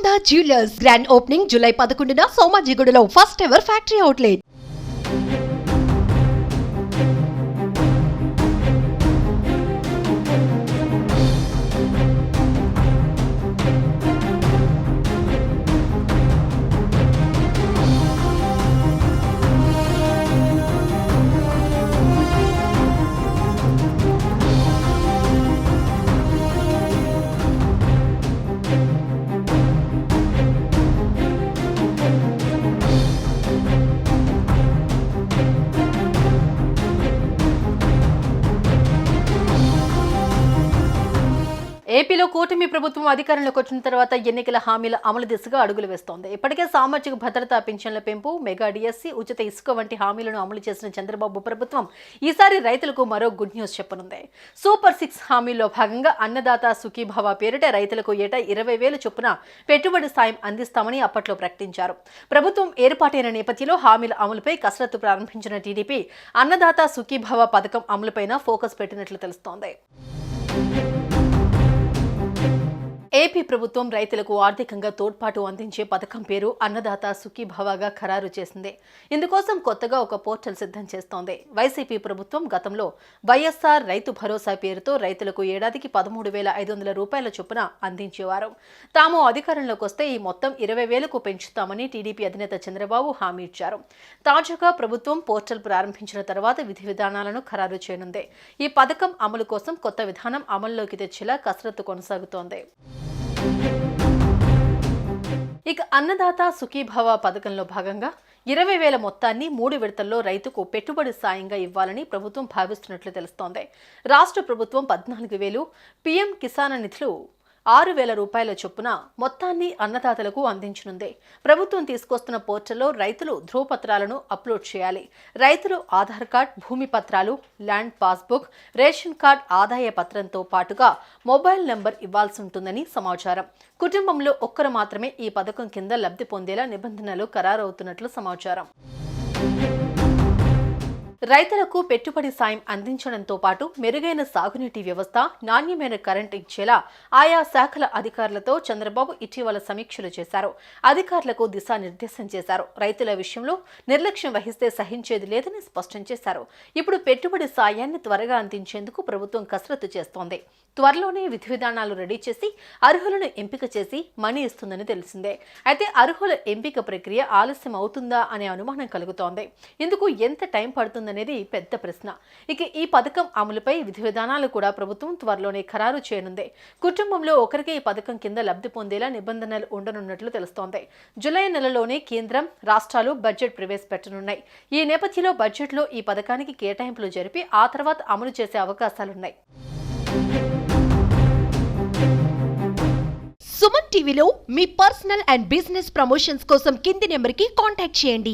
Sharada jewellers grand opening July 11న సోమాజిగూడలో first ever factory outlet. ఏపీలో కూటమి ప్రభుత్వం అధికారంలోకి వచ్చిన తర్వాత ఎన్నికల హామీల అమలు దిశగా అడుగులు వేస్తోంది. ఇప్పటికే సామాజిక భద్రతా పింఛన్ల పెంపు, మెగా డిఎస్సి, ఉచిత ఇసుక వంటి హామీలను అమలు చేసిన చంద్రబాబు ప్రభుత్వం ఈసారి రైతులకు మరో గుడ్ న్యూస్ చెప్పనుంది. సూపర్ 6 హామీల్లో భాగంగా అన్నదాత సుఖీభవ పేరిట రైతులకు ఏటా 20,000 చొప్పున పెట్టుబడి సాయం అందిస్తామని అప్పట్లో ప్రకటించారు. ప్రభుత్వం ఏర్పాటైన నేపథ్యంలో హామీల అమలుపై కసరత్తు ప్రారంభించిన టీడీపీ అన్నదాత సుఖీభవ పథకం అమలుపైన ఫోకస్ పెట్టినట్లు తెలుస్తోంది. ఏపీ ప్రభుత్వం రైతులకు ఆర్థికంగా తోడ్పాటు అందించే పథకం పేరు అన్నదాత సుఖీభవగా ఖరారు చేసింది. ఇందుకోసం కొత్తగా ఒక పోర్టల్ సిద్ధం చేస్తోంది. వైసీపీ ప్రభుత్వం గతంలో వైఎస్ఆర్ రైతు భరోసా పేరుతో రైతులకు ఏడాదికి 13,500 రూపాయల చొప్పున అందించేవారు. తాము అధికారంలోకి వస్తే ఈ మొత్తం 20,000కు పెంచుతామని టీడీపీ అధినేత చంద్రబాబు హామీ ఇచ్చారు. తాజాగా ప్రభుత్వం పోర్టల్ ప్రారంభించిన తర్వాత విధి విధానాలను ఖరారు చేయనుంది. ఈ పథకం అమలు కోసం కొత్త విధానం అమల్లోకి తెచ్చేలా కసరత్తు కొనసాగుతోంది. ఇక అన్నదాత సుఖీభవ పథకంలో భాగంగా 20,000 మొత్తాన్ని 3 విడతల్లో రైతుకు పెట్టుబడి సాయంగా ఇవ్వాలని ప్రభుత్వం భావిస్తున్నట్లు తెలుస్తోంది. రాష్ట్ర ప్రభుత్వం 14,000, పీఎం కిసాన్ నిధులు 6,000 రూపాయల చొప్పున మొత్తాన్ని అన్నదాతలకు అందించనుంది. ప్రభుత్వం తీసుకొస్తున్న పోర్టల్లో రైతులు ధృవపత్రాలను అప్లోడ్ చేయాలి. రైతులు ఆధార్ కార్డ్, భూమి పత్రాలు, ల్యాండ్ పాస్బుక్, రేషన్ కార్డ్, ఆదాయ పత్రంతో పాటుగా మొబైల్ నెంబర్ ఇవ్వాల్సి ఉంటుందని సమాచారం. కుటుంబంలో ఒక్కరు మాత్రమే ఈ పథకం కింద లబ్ధి పొందేలా నిబంధనలు ఖరారవుతున్నట్లు సమాచారం. రైతులకు పెట్టుబడి సాయం అందించడంతో పాటు మెరుగైన సాగునీటి వ్యవస్థ, నాణ్యమైన కరెంట్ ఇచ్చేలా ఆయా శాఖల అధికారులతో చంద్రబాబు ఇటీవల సమీక్షలు చేశారు. అధికారులకు దిశానిర్దేశం చేశారు. రైతుల విషయంలో నిర్లక్ష్యం వహిస్తే సహించేది లేదని స్పష్టం చేశారు. ఇప్పుడు పెట్టుబడి సాయాన్ని త్వరగా అందించేందుకు ప్రభుత్వం కసరత్తు చేస్తోంది. త్వరలోనే విధి విధానాలు రెడీ చేసి అర్హులను ఎంపిక చేసి మనీ ఇస్తుందని తెలిసిందే. అయితే అర్హుల ఎంపిక ప్రక్రియ ఆలస్యం అవుతుందా అనే అనుమానం కలుగుతోంది. ఇందుకు ఎంత టైం పడుతుందనేది పెద్ద ప్రశ్న. ఇక ఈ పథకం అమలుపై విధి విధానాలు కూడా ప్రభుత్వం త్వరలోనే ఖరారు చేయనుంది. కుటుంబంలో ఒకరికి ఈ పథకం కింద లబ్ధి పొందేలా నిబంధనలు ఉండనున్నట్లు తెలుస్తోంది. జూలై నెలలోనే కేంద్రం, రాష్ట్రాలు బడ్జెట్ ప్రవేశపెట్టనున్నాయి. ఈ నేపథ్యంలో బడ్జెట్లో ఈ పథకానికి కేటాయింపులు జరిపి ఆ తర్వాత అమలు చేసే అవకాశాలున్నాయి. సుమన్ టీవీలో మీ పర్సనల్ అండ్ బిజినెస్ ప్రమోషన్స్ కోసం కింది నెంబర్కి కాంటాక్ట్ చేయండి.